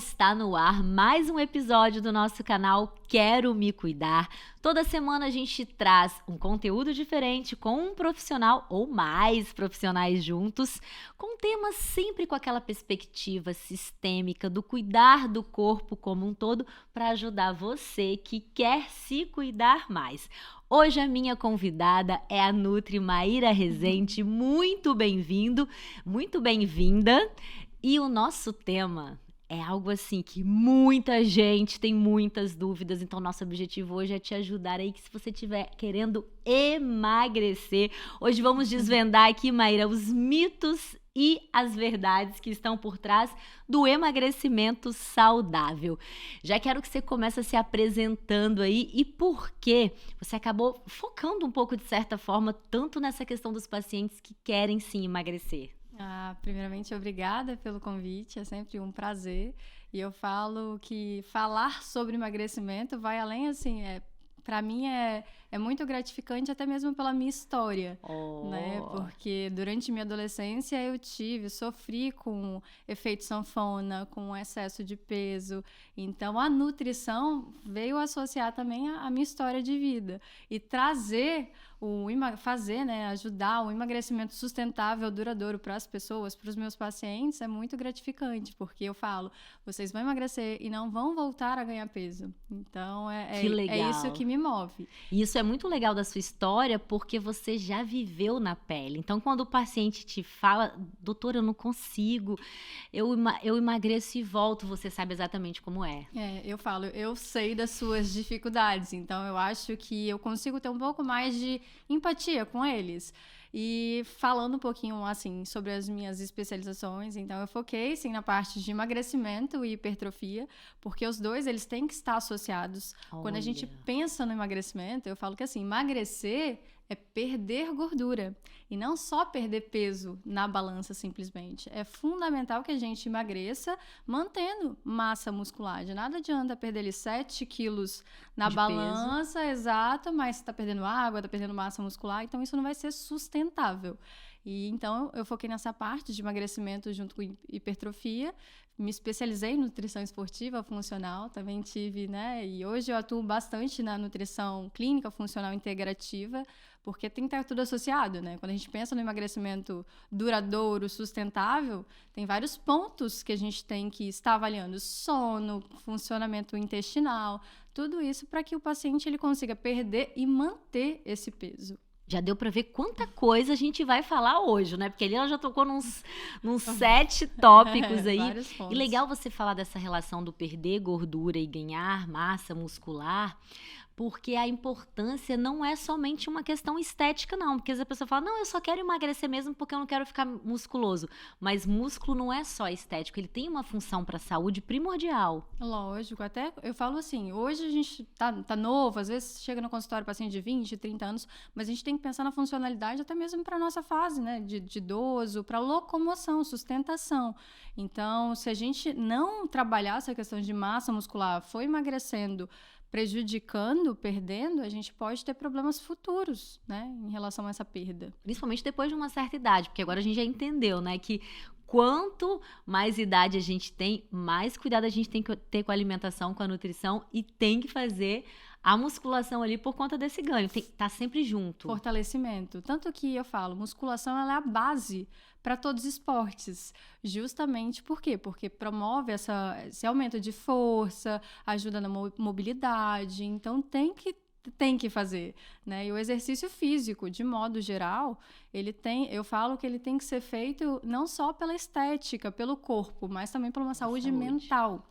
está no ar mais um episódio do nosso canal Quero Me Cuidar. Toda semana a gente traz um conteúdo diferente com um profissional ou mais profissionais juntos, com temas sempre com aquela perspectiva sistêmica do cuidar do corpo como um todo para ajudar você que quer se cuidar mais. Hoje a minha convidada é a Nutri Maíra Rezende. Muito bem-vindo, muito bem-vinda. E o nosso tema é algo assim que muita gente tem muitas dúvidas, então nosso objetivo hoje é te ajudar aí que se você estiver querendo emagrecer. Hoje vamos desvendar aqui, Maíra, os mitos e as verdades que estão por trás do emagrecimento saudável. Já quero que você comece se apresentando aí e por que você acabou focando um pouco, de certa forma, tanto nessa questão dos pacientes que querem sim emagrecer. Primeiramente, obrigada pelo convite, é sempre um prazer. E eu falo que falar sobre emagrecimento vai além, assim, para mim é muito gratificante, até mesmo pela minha história, né? Porque durante minha adolescência eu sofri com efeito sanfona, com excesso de peso. Então, a nutrição veio associar também a minha história de vida. E ajudar o emagrecimento sustentável, duradouro para as pessoas, para os meus pacientes, é muito gratificante, porque eu falo, vocês vão emagrecer e não vão voltar a ganhar peso. Então, é isso que me move. E isso é muito legal da sua história, porque você já viveu na pele. Então, quando o paciente te fala, doutora, eu não consigo, eu emagreço e volto, você sabe exatamente como é. Eu falo, eu sei das suas dificuldades, então eu acho que eu consigo ter um pouco mais de empatia com eles. E falando um pouquinho, assim, sobre as minhas especializações, então eu foquei, sim, na parte de emagrecimento e hipertrofia, porque os dois, eles têm que estar associados. Olha. Quando a gente pensa no emagrecimento, eu falo que, assim, emagrecer é perder gordura e não só perder peso na balança simplesmente. É fundamental que a gente emagreça mantendo massa muscular. De nada adianta perder ali 7 quilos na balança, peso. Exato, mas está perdendo água, está perdendo massa muscular, então isso não vai ser sustentável. E então eu foquei nessa parte de emagrecimento junto com hipertrofia, me especializei em nutrição esportiva funcional, também tive, né? E hoje eu atuo bastante na nutrição clínica funcional integrativa, porque tem que estar tudo associado, né? Quando a gente pensa no emagrecimento duradouro, sustentável, tem vários pontos que a gente tem que estar avaliando: sono, funcionamento intestinal, tudo isso para que o paciente ele consiga perder e manter esse peso. Já deu para ver quanta coisa a gente vai falar hoje, né? Porque ali ela já tocou nos 7 tópicos aí. E legal você falar dessa relação do perder gordura e ganhar massa muscular, porque a importância não é somente uma questão estética, não. Porque a pessoa fala, não, eu só quero emagrecer mesmo porque eu não quero ficar musculoso. Mas músculo não é só estético, ele tem uma função para a saúde primordial. Lógico, até eu falo assim, hoje a gente tá novo, às vezes chega no consultório paciente de 20, 30 anos, mas a gente tem que pensar na funcionalidade até mesmo para a nossa fase, né, de idoso, para locomoção, sustentação. Então, se a gente não trabalhar essa questão de massa muscular, for emagrecendo, prejudicando, perdendo, a gente pode ter problemas futuros, né, em relação a essa perda. Principalmente depois de uma certa idade, porque agora a gente já entendeu, né, que quanto mais idade a gente tem, mais cuidado a gente tem que ter com a alimentação, com a nutrição e tem que fazer a musculação ali por conta desse ganho. Tá sempre junto. Fortalecimento. Tanto que eu falo, musculação ela é a base para todos os esportes. Justamente por quê? Porque promove esse aumento de força, ajuda na mobilidade. Então tem que fazer, né? E o exercício físico, de modo geral, eu falo que ele tem que ser feito não só pela estética, pelo corpo, mas também por uma saúde mental.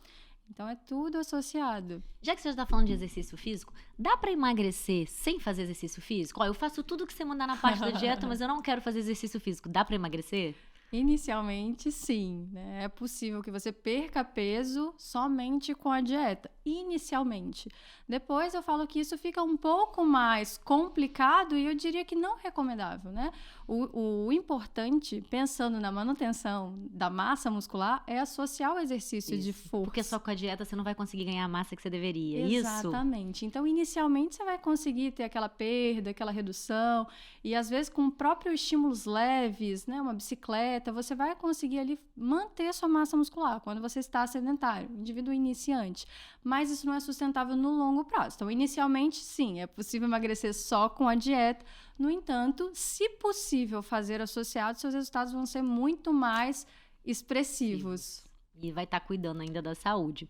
Então, é tudo associado. Já que você está falando de exercício físico, dá para emagrecer sem fazer exercício físico? Eu faço tudo que você mandar na parte da dieta, mas eu não quero fazer exercício físico. Dá para emagrecer? Inicialmente, sim, né? É possível que você perca peso somente com a dieta, inicialmente. Depois eu falo que isso fica um pouco mais complicado e eu diria que não recomendável, né? O importante, pensando na manutenção da massa muscular, é associar o exercício de força. Porque só com a dieta você não vai conseguir ganhar a massa que você deveria, Exatamente. Então, inicialmente, você vai conseguir ter aquela perda, aquela redução, e às vezes com próprios estímulos leves, né? Uma bicicleta, dieta, você vai conseguir ali manter sua massa muscular quando você está sedentário, indivíduo iniciante. Mas isso não é sustentável no longo prazo. Então, inicialmente, sim, é possível emagrecer só com a dieta. No entanto, se possível fazer associado, seus resultados vão ser muito mais expressivos. E vai estar cuidando ainda da saúde.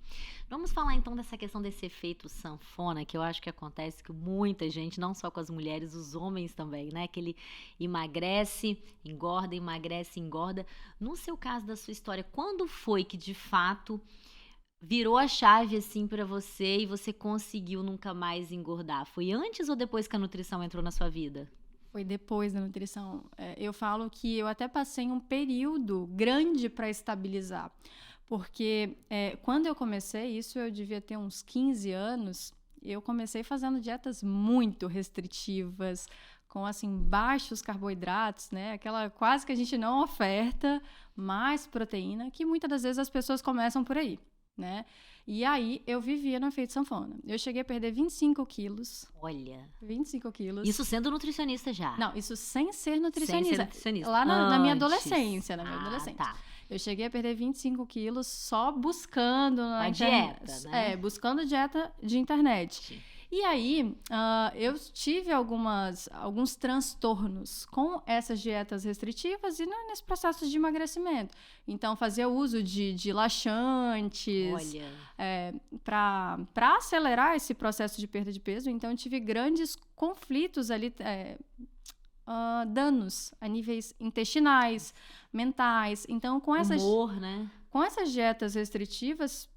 Vamos falar então dessa questão desse efeito sanfona, que eu acho que acontece com muita gente, não só com as mulheres, os homens também, né? Que ele emagrece, engorda, emagrece, engorda. No seu caso, da sua história, quando foi que de fato virou a chave assim pra você e você conseguiu nunca mais engordar? Foi antes ou depois que a nutrição entrou na sua vida? Foi depois da nutrição. Eu falo que eu até passei um período grande para estabilizar. Porque quando eu comecei, isso eu devia ter uns 15 anos, eu comecei fazendo dietas muito restritivas, com assim baixos carboidratos, né? Aquela quase que a gente não oferta, mais proteína, que muitas das vezes as pessoas começam por aí, né? E aí eu vivia no efeito sanfona. Eu cheguei a perder 25 quilos. Olha. 25 quilos. Isso sendo nutricionista já? Não, isso sem ser nutricionista. Sem ser nutricionista. Lá na minha Antes. adolescência, na minha adolescência. Tá. Eu cheguei a perder 25 quilos só buscando na internet. Dieta, né? Buscando dieta de internet. Sim. E aí, eu tive alguns transtornos com essas dietas restritivas e nesse processo de emagrecimento. Então, fazia uso de laxantes para acelerar esse processo de perda de peso. Então, eu tive grandes conflitos ali, danos a níveis intestinais, mentais. Então, com essas... Humor, né? Com essas dietas restritivas,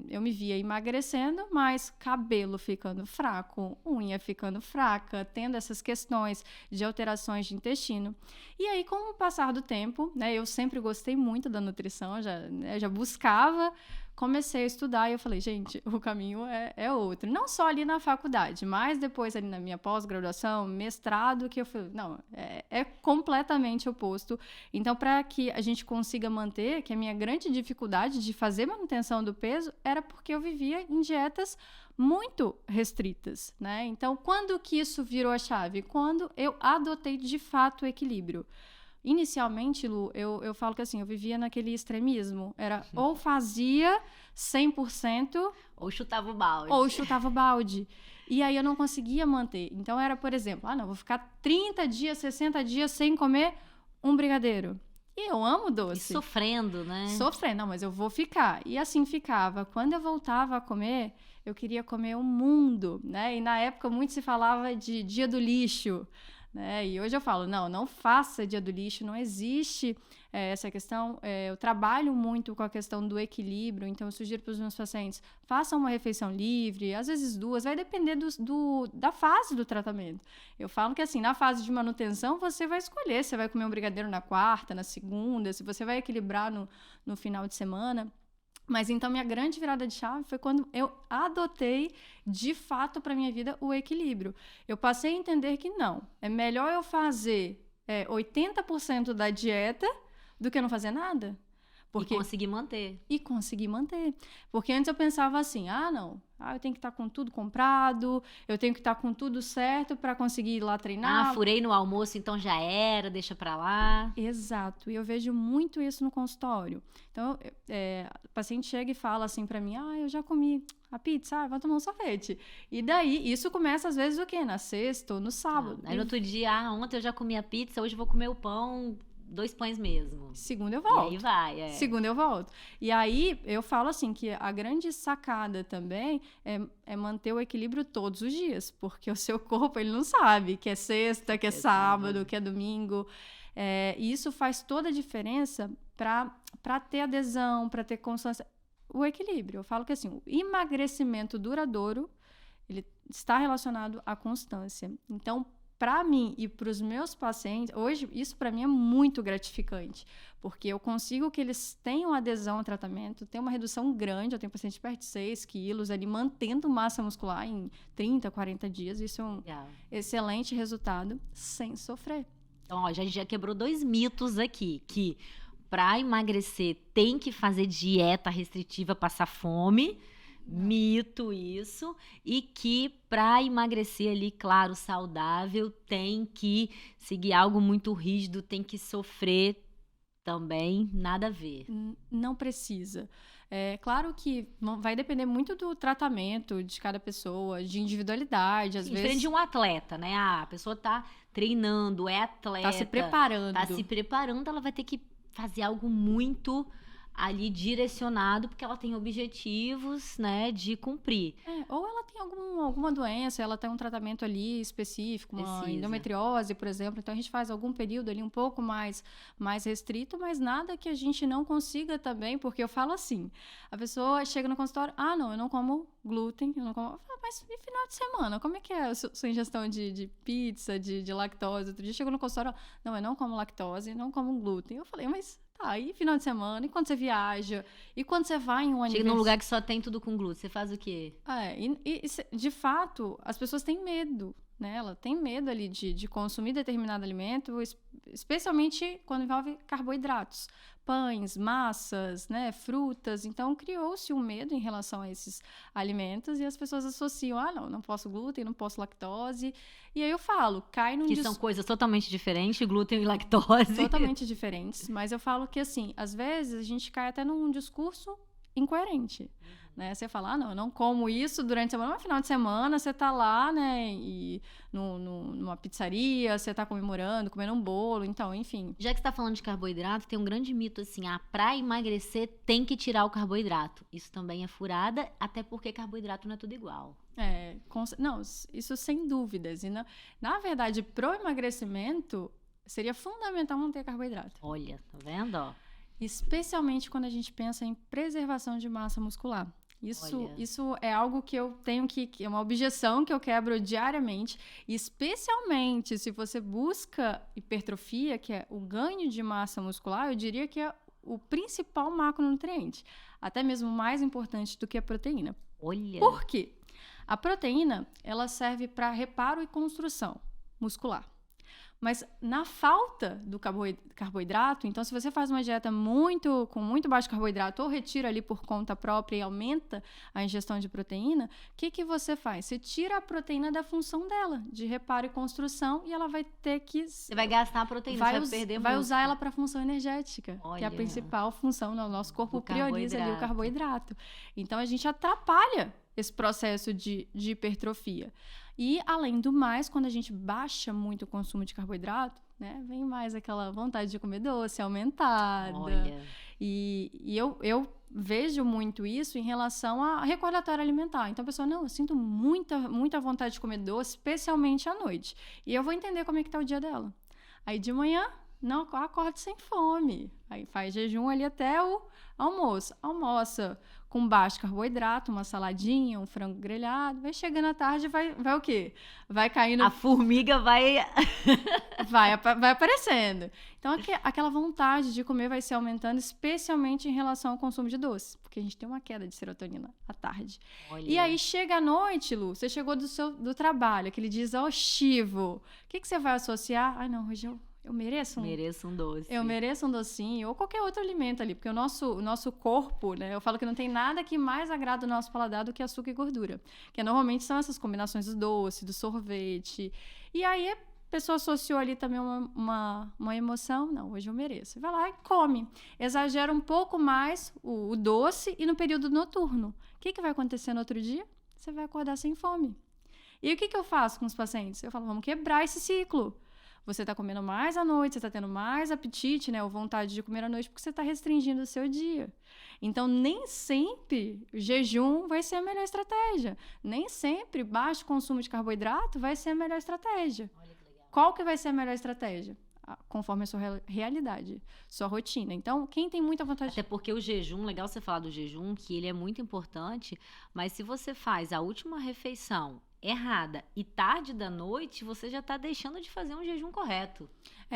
eu me via emagrecendo, mas cabelo ficando fraco, unha ficando fraca, tendo essas questões de alterações de intestino. E aí, com o passar do tempo, né, eu sempre gostei muito da nutrição, já buscava, comecei a estudar e eu falei, gente, o caminho é outro. Não só ali na faculdade, mas depois ali na minha pós-graduação, mestrado, que eu falei, não, é completamente oposto. Então, para que a gente consiga manter, que a minha grande dificuldade de fazer manutenção do peso era porque eu vivia em dietas muito restritas, né? Então, quando que isso virou a chave? Quando eu adotei de fato o equilíbrio. Inicialmente, Lu, eu falo que assim, eu vivia naquele extremismo. Era ou fazia 100%... Ou chutava o balde. Ou chutava o balde. E aí eu não conseguia manter. Então era, por exemplo, vou ficar 30 dias, 60 dias sem comer um brigadeiro. E eu amo doce. E sofrendo, né? Sofrendo, não, mas eu vou ficar. E assim ficava. Quando eu voltava a comer, eu queria comer o mundo, né? E na época muito se falava de dia do lixo, né? E hoje eu falo, não faça dia do lixo, não existe essa questão. Eu trabalho muito com a questão do equilíbrio, então eu sugiro para os meus pacientes, façam uma refeição livre, às vezes 2, vai depender da fase do tratamento. Eu falo que assim, na fase de manutenção, você vai escolher, você vai comer um brigadeiro na quarta, na segunda, se você vai equilibrar no final de semana. Mas então minha grande virada de chave foi quando eu adotei de fato para minha vida o equilíbrio. Eu passei a entender que não, é melhor eu fazer 80% da dieta do que não fazer nada. E conseguir manter. E conseguir manter. Porque antes eu pensava assim, eu tenho que estar com tudo comprado, eu tenho que estar com tudo certo para conseguir ir lá treinar. Furei no almoço, então já era, deixa pra lá. Exato, e eu vejo muito isso no consultório. Então, o paciente chega e fala assim para mim, eu já comi a pizza, vou tomar um sorvete. E daí, isso começa às vezes o quê? Na sexta ou no sábado. Aí no outro dia, ontem eu já comi a pizza, hoje eu vou comer o pão... 2 pães mesmo. Segunda eu volto. E aí vai, Segunda eu volto. E aí, eu falo assim, que a grande sacada também é manter o equilíbrio todos os dias. Porque o seu corpo, ele não sabe que é sexta, que é sábado, que é domingo. E isso faz toda a diferença para ter adesão, para ter constância. O equilíbrio. Eu falo que assim, o emagrecimento duradouro, ele está relacionado à constância. Então, para mim e para os meus pacientes, hoje isso para mim é muito gratificante, porque eu consigo que eles tenham adesão ao tratamento, tenham uma redução grande, eu tenho paciente perto de 6 quilos ali, mantendo massa muscular em 30, 40 dias, isso é um excelente resultado, sem sofrer. Então, a gente já quebrou 2 mitos aqui, que para emagrecer tem que fazer dieta restritiva, passar fome, mito isso, e que para emagrecer ali, claro, saudável, tem que seguir algo muito rígido, tem que sofrer Também nada a ver. Não precisa. É claro que vai depender muito do tratamento de cada pessoa, de individualidade, às Sim, vezes. diferente de um atleta, né? A pessoa tá treinando, é atleta. Tá se preparando. Tá se preparando, ela vai ter que fazer algo muito ali direcionado, porque ela tem objetivos, né, de cumprir. Ou ela tem alguma doença, ela tem um tratamento ali específico, uma Precisa. endometriose, por exemplo. Então, a gente faz algum período ali um pouco mais restrito, mas nada que a gente não consiga também, porque eu falo assim, a pessoa chega no consultório, não, eu não como glúten, eu não como... Eu falo, mas e final de semana? Como é que é a sua ingestão de pizza, de lactose? Outro dia chegou no consultório, não, eu não como lactose, não como glúten. Eu falei, mas... Tá, e final de semana? E quando você viaja? E quando você vai em um aniversário? Chega num lugar que só tem tudo com glúten, você faz o quê? De fato, as pessoas têm medo, né? Ela tem medo ali de consumir determinado alimento, especialmente quando envolve carboidratos. Pães, massas, né, frutas. Então, criou-se um medo em relação a esses alimentos e as pessoas associam, não posso glúten, não posso lactose. E aí eu falo, cai num... Que são coisas totalmente diferentes, glúten e lactose. Totalmente diferentes. Mas eu falo que, assim, às vezes a gente cai até num discurso incoerente. Né? Você fala, não, eu não como isso durante a semana, mas no final de semana você tá lá, né, e numa pizzaria, você tá comemorando, comendo um bolo, então, enfim. Já que você tá falando de carboidrato, tem um grande mito assim, pra emagrecer tem que tirar o carboidrato. Isso também é furada, até porque carboidrato não é tudo igual. Não, isso sem dúvidas. E na verdade, pro emagrecimento, seria fundamental manter carboidrato. Olha, tá vendo, ó? Especialmente quando a gente pensa em preservação de massa muscular. Isso é algo que eu tenho que é uma objeção que eu quebro diariamente, especialmente se você busca hipertrofia, que é o ganho de massa muscular, eu diria que é o principal macronutriente, até mesmo mais importante do que a proteína. Olha. Por quê? A proteína, ela serve para reparo e construção muscular. Mas na falta do carboidrato, então se você faz uma dieta com muito baixo carboidrato ou retira ali por conta própria e aumenta a ingestão de proteína, o que você faz? Você tira a proteína da função dela, de reparo e construção, e ela vai ter que... Você vai gastar a proteína, você vai perder Vai usar ela para função energética, que é a principal função, o nosso corpo prioriza ali o carboidrato. Então a gente atrapalha esse processo de hipertrofia. E, além do mais, quando a gente baixa muito o consumo de carboidrato, né, vem mais aquela vontade de comer doce aumentada. Olha. E eu vejo muito isso em relação a recordatório alimentar. Então, a pessoa, eu sinto muita vontade de comer doce, especialmente à noite. E eu vou entender como é que tá o dia dela. Aí, de manhã, não acorda sem fome. Aí, faz jejum ali até o almoço. Almoça com baixo carboidrato, uma saladinha, um frango grelhado. Vai chegando à tarde, vai o quê? Vai caindo... A formiga vai... vai aparecendo. Então, aquela vontade de comer vai se aumentando, especialmente em relação ao consumo de doce. Porque a gente tem uma queda de serotonina à tarde. Olha. E aí, chega à noite, Lu, você chegou do trabalho, aquele dia exaustivo. O que você vai associar? Não, hoje eu mereço um doce. Eu mereço um docinho ou qualquer outro alimento ali, porque o nosso corpo, né? Eu falo que não tem nada que mais agrada o nosso paladar do que açúcar e gordura. Que normalmente são essas combinações do doce, do sorvete. E aí a pessoa associou ali também uma emoção. Não, hoje eu mereço. Vai lá e come. Exagera um pouco mais o doce e no período noturno. O que vai acontecer no outro dia? Você vai acordar sem fome. E o que eu faço com os pacientes? Eu falo, vamos quebrar esse ciclo. Você está comendo mais à noite, você está tendo mais apetite, né, ou vontade de comer à noite, porque você está restringindo o seu dia. Então, nem sempre o jejum vai ser a melhor estratégia. Nem sempre baixo consumo de carboidrato vai ser a melhor estratégia. Olha que legal. Qual que vai ser a melhor estratégia? Conforme a sua realidade, sua rotina. Então, quem tem muita vontade... Até porque o jejum, legal você falar do jejum, que ele é muito importante, mas se você faz a última refeição errada e tarde da noite, você já está deixando de fazer um jejum correto.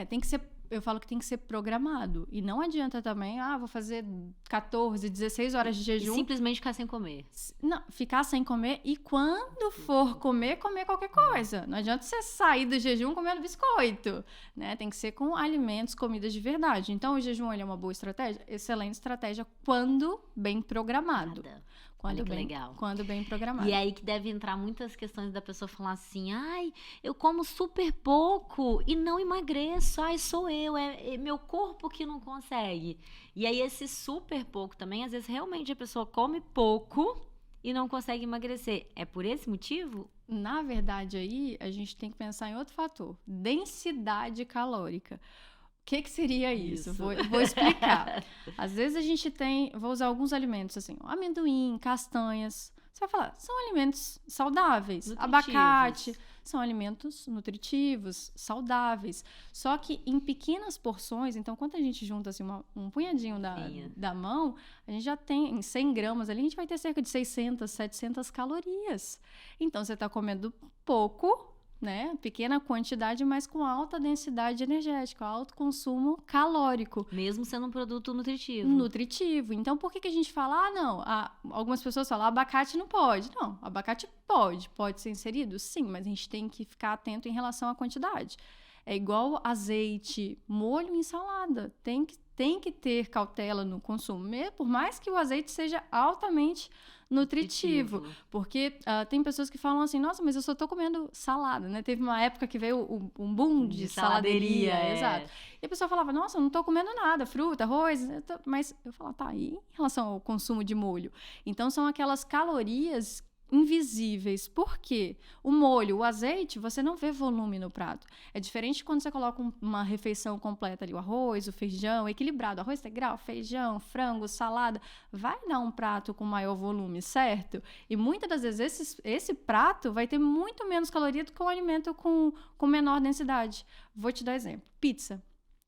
Tem que ser... Eu falo que tem que ser programado. E não adianta também, vou fazer 14, 16 horas de jejum. E simplesmente ficar sem comer. Não, ficar sem comer e quando for comer qualquer coisa. Não adianta você sair do jejum comendo biscoito, né? Tem que ser com alimentos, comidas de verdade. Então, o jejum ele é uma boa estratégia? Excelente estratégia quando bem programado. Olha que legal. Quando bem programado. E aí que deve entrar muitas questões da pessoa falar assim, ai, eu como super pouco e não emagreço, ai, sou eu, é meu corpo que não consegue. E aí esse super pouco também, às vezes realmente a pessoa come pouco e não consegue emagrecer. É por esse motivo? Na verdade, aí a gente tem que pensar em outro fator: densidade calórica. O que seria isso? Vou explicar. Às vezes a gente vou usar alguns alimentos assim, amendoim, castanhas. Você vai falar, são alimentos saudáveis. Abacate, são alimentos nutritivos, saudáveis. Só que em pequenas porções, então quando a gente junta assim, um punhadinho da mão, a gente já tem em 100 gramas ali, a gente vai ter cerca de 600, 700 calorias. Então você está comendo pouco, né? Pequena quantidade, mas com alta densidade energética, alto consumo calórico. Mesmo sendo um produto nutritivo. Nutritivo. Então, por que a gente fala, não, algumas pessoas falam, abacate não pode. Não, abacate pode ser inserido? Sim, mas a gente tem que ficar atento em relação à quantidade. É igual azeite, molho em salada. Tem que ter cautela no consumo, por mais que o azeite seja altamente nutritivo. Porque tem pessoas que falam assim, nossa, mas eu só tô comendo salada, né? Teve uma época que veio um boom de saladeria. Exato. E a pessoa falava, nossa, eu não tô comendo nada, fruta, arroz, mas eu falava, tá, e em relação ao consumo de molho? Então, são aquelas calorias invisíveis. Por quê? O molho, o azeite, você não vê volume no prato. É diferente quando você coloca uma refeição completa ali, o arroz, o feijão, equilibrado, arroz integral, feijão, frango, salada, vai dar um prato com maior volume, certo? E muitas das vezes esse prato vai ter muito menos caloria do que um alimento com menor densidade. Vou te dar exemplo. Pizza.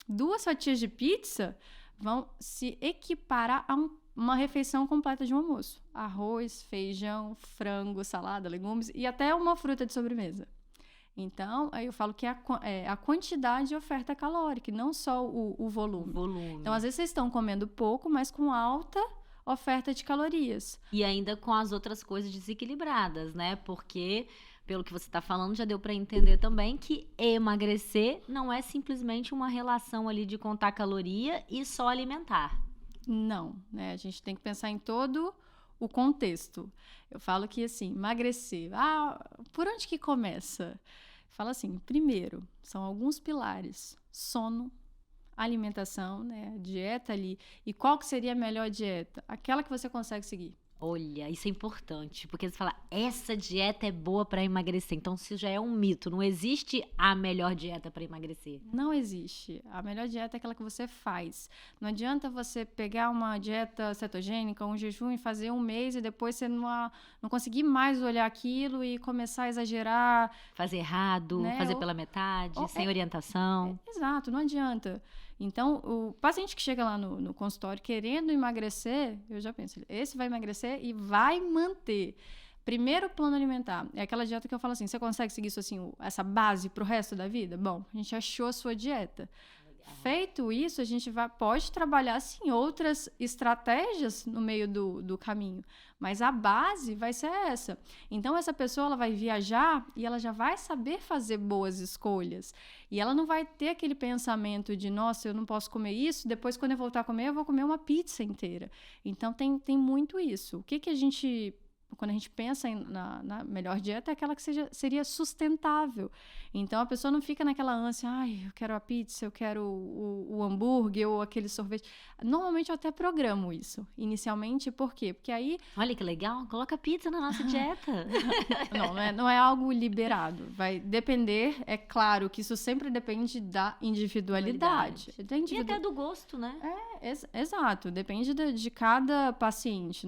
2 fatias de pizza vão se equiparar a uma refeição completa de um almoço. Arroz, feijão, frango, salada, legumes e até uma fruta de sobremesa. Então, aí eu falo que é a quantidade e oferta calórica, e não só o volume. Então, às vezes vocês estão comendo pouco, mas com alta oferta de calorias. E ainda com as outras coisas desequilibradas, né? Porque, pelo que você está falando, já deu para entender também que emagrecer não é simplesmente uma relação ali de contar caloria e só alimentar. Não, né? A gente tem que pensar em todo o contexto. Eu falo que, assim, emagrecer, por onde que começa? Fala assim, primeiro, são alguns pilares: sono, alimentação, né? Dieta ali. E qual que seria a melhor dieta? Aquela que você consegue seguir. Olha, isso é importante, porque você fala, essa dieta é boa para emagrecer. Então, isso já é um mito. Não existe a melhor dieta para emagrecer. Não existe. A melhor dieta é aquela que você faz. Não adianta você pegar uma dieta cetogênica, um jejum e fazer um mês e depois você não conseguir mais olhar aquilo e começar a exagerar. Fazer errado, né? Fazer pela metade, sem orientação. Exato, não adianta. Então, o paciente que chega lá no consultório querendo emagrecer, eu já penso, esse vai emagrecer e vai manter. Primeiro, plano alimentar. É aquela dieta que eu falo assim, você consegue seguir isso assim, essa base pro resto da vida? Bom, a gente achou a sua dieta. Feito isso, a gente pode trabalhar, sim, outras estratégias no meio do caminho. Mas a base vai ser essa. Então, essa pessoa ela vai viajar e ela já vai saber fazer boas escolhas. E ela não vai ter aquele pensamento de, nossa, eu não posso comer isso, depois quando eu voltar a comer, eu vou comer uma pizza inteira. Então, tem muito isso. O que a gente... Quando a gente pensa na melhor dieta, é aquela que seria sustentável. Então, a pessoa não fica naquela ânsia, eu quero a pizza, eu quero o hambúrguer ou aquele sorvete. Normalmente, eu até programo isso, inicialmente. Por quê? Porque aí... Olha que legal, coloca pizza na nossa dieta. Não é algo liberado. Vai depender, é claro que isso sempre depende da individualidade. E até do gosto, né? Exato. Depende de cada paciente.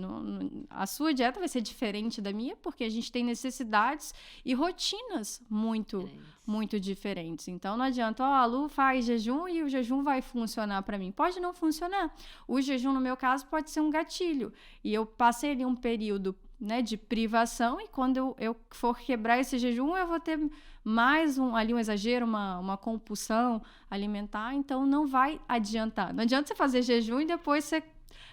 A sua dieta vai ser diferente da minha, porque a gente tem necessidades e rotinas muito diferentes. Então, não adianta, a Lu faz jejum e o jejum vai funcionar para mim. Pode não funcionar. O jejum, no meu caso, pode ser um gatilho. E eu passei ali um período, né, de privação, e quando eu for quebrar esse jejum, eu vou ter mais um exagero, uma compulsão alimentar, então não vai adiantar. Não adianta você fazer jejum e depois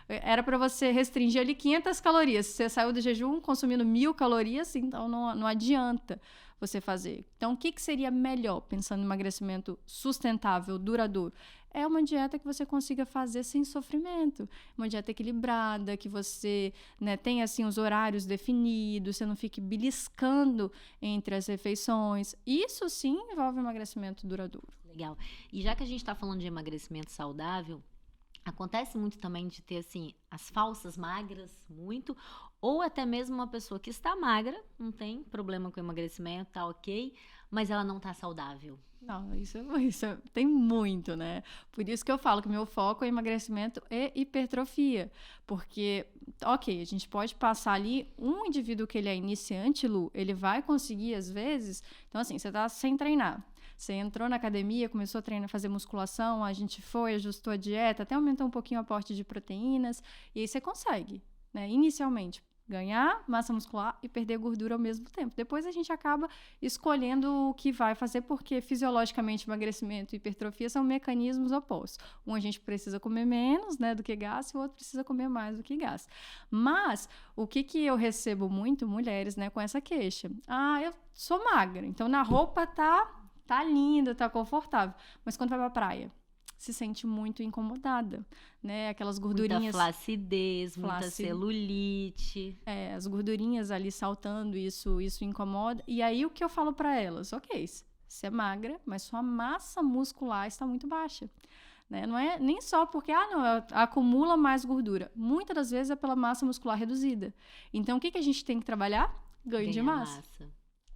era para você restringir ali 500 calorias. Você saiu do jejum consumindo 1.000 calorias, então não adianta. você fazer. Então, o que seria melhor, pensando em emagrecimento sustentável, duradouro? É uma dieta que você consiga fazer sem sofrimento. Uma dieta equilibrada, que você, né, tenha assim, os horários definidos, você não fique beliscando entre as refeições. Isso sim envolve emagrecimento duradouro. Legal. E já que a gente está falando de emagrecimento saudável, acontece muito também de ter, assim, as falsas magras, muito, ou até mesmo uma pessoa que está magra, não tem problema com emagrecimento, tá ok, mas ela não tá saudável. Não, isso tem muito, né? Por isso que eu falo que meu foco é emagrecimento e hipertrofia. Porque, ok, a gente pode passar ali, um indivíduo que ele é iniciante, Lu, ele vai conseguir, às vezes... Então, assim, você tá sem treinar. Você entrou na academia, começou a treinar, fazer musculação, a gente foi, ajustou a dieta, até aumentou um pouquinho o aporte de proteínas, e aí você consegue, né, inicialmente, ganhar massa muscular e perder gordura ao mesmo tempo. Depois a gente acaba escolhendo o que vai fazer, porque fisiologicamente emagrecimento e hipertrofia são mecanismos opostos. Um a gente precisa comer menos, né, do que gasta, e o outro precisa comer mais do que gasta. Mas o que eu recebo muito, mulheres, né, com essa queixa? Ah, eu sou magra, então na roupa tá linda, tá confortável. Mas quando vai pra praia, se sente muito incomodada, né? Aquelas gordurinhas... Muita flacidez, muita celulite. As gordurinhas ali saltando, isso incomoda. E aí, o que eu falo pra elas? Ok, você é magra, mas sua massa muscular está muito baixa. Né? Não é nem só porque, acumula mais gordura. Muitas das vezes é pela massa muscular reduzida. Então, o que a gente tem que trabalhar? Ganho de massa.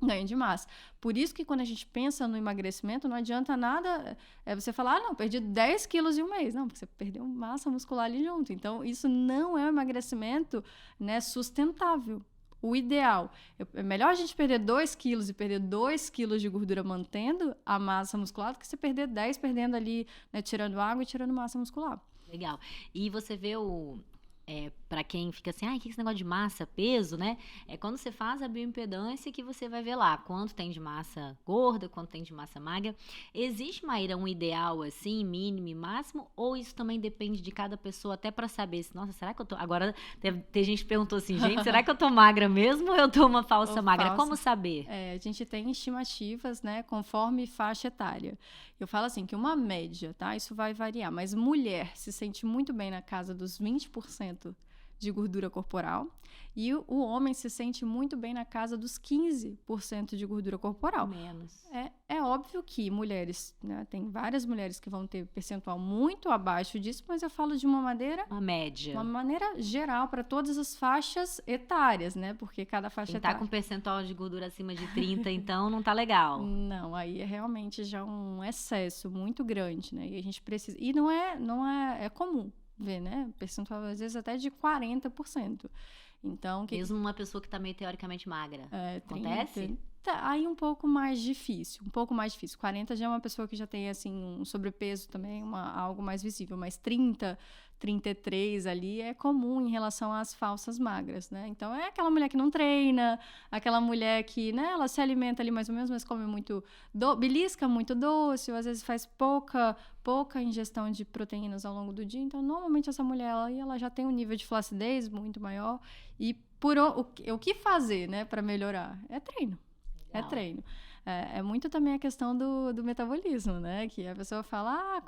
Ganho de massa. Por isso que quando a gente pensa no emagrecimento, não adianta nada você falar, não, perdi 10 quilos em um mês. Não, porque você perdeu massa muscular ali junto. Então, isso não é um emagrecimento, né, sustentável. O ideal, é melhor a gente perder 2 quilos e perder 2 quilos de gordura mantendo a massa muscular do que você perder 10 perdendo ali, né, tirando água e tirando massa muscular. Legal. E você vê para quem fica assim, que esse negócio de massa, peso, né? É quando você faz a bioimpedância que você vai ver lá quanto tem de massa gorda, quanto tem de massa magra. Existe, Maíra, um ideal assim, mínimo e máximo? Ou isso também depende de cada pessoa, até para saber se, nossa, será que eu tô... Agora, tem gente que perguntou assim, gente, será que eu tô magra mesmo ou eu tô uma falsa magra? Como saber? A gente tem estimativas, né, conforme faixa etária. Eu falo assim, que uma média, tá? Isso vai variar, mas mulher se sente muito bem na casa dos 20% de gordura corporal e o homem se sente muito bem na casa dos 15% de gordura corporal. Menos. É óbvio que mulheres, né, tem várias mulheres que vão ter percentual muito abaixo disso, mas eu falo de uma maneira... Uma média. Uma maneira geral para todas as faixas etárias, né? Porque cada faixa etária... Quem tá com percentual de gordura acima de 30, então não tá legal. Não, aí é realmente já um excesso muito grande, né? E a gente precisa... E não é comum ver, né? Percentual, às vezes, até de 40%. Então, mesmo uma pessoa que tá meio teoricamente magra. Acontece? Aí um pouco mais difícil. 40 já é uma pessoa que já tem, assim, um sobrepeso também, algo mais visível. Mas 30, 33 ali é comum em relação às falsas magras, né? Então, é aquela mulher que não treina, aquela mulher que, né, ela se alimenta ali mais ou menos, mas come muito, belisca muito doce, ou às vezes faz pouca ingestão de proteínas ao longo do dia. Então, normalmente essa mulher, ela já tem um nível de flacidez muito maior. E o que fazer, né, para melhorar? É treino. É treino. É muito também a questão do metabolismo, né? Que a pessoa fala,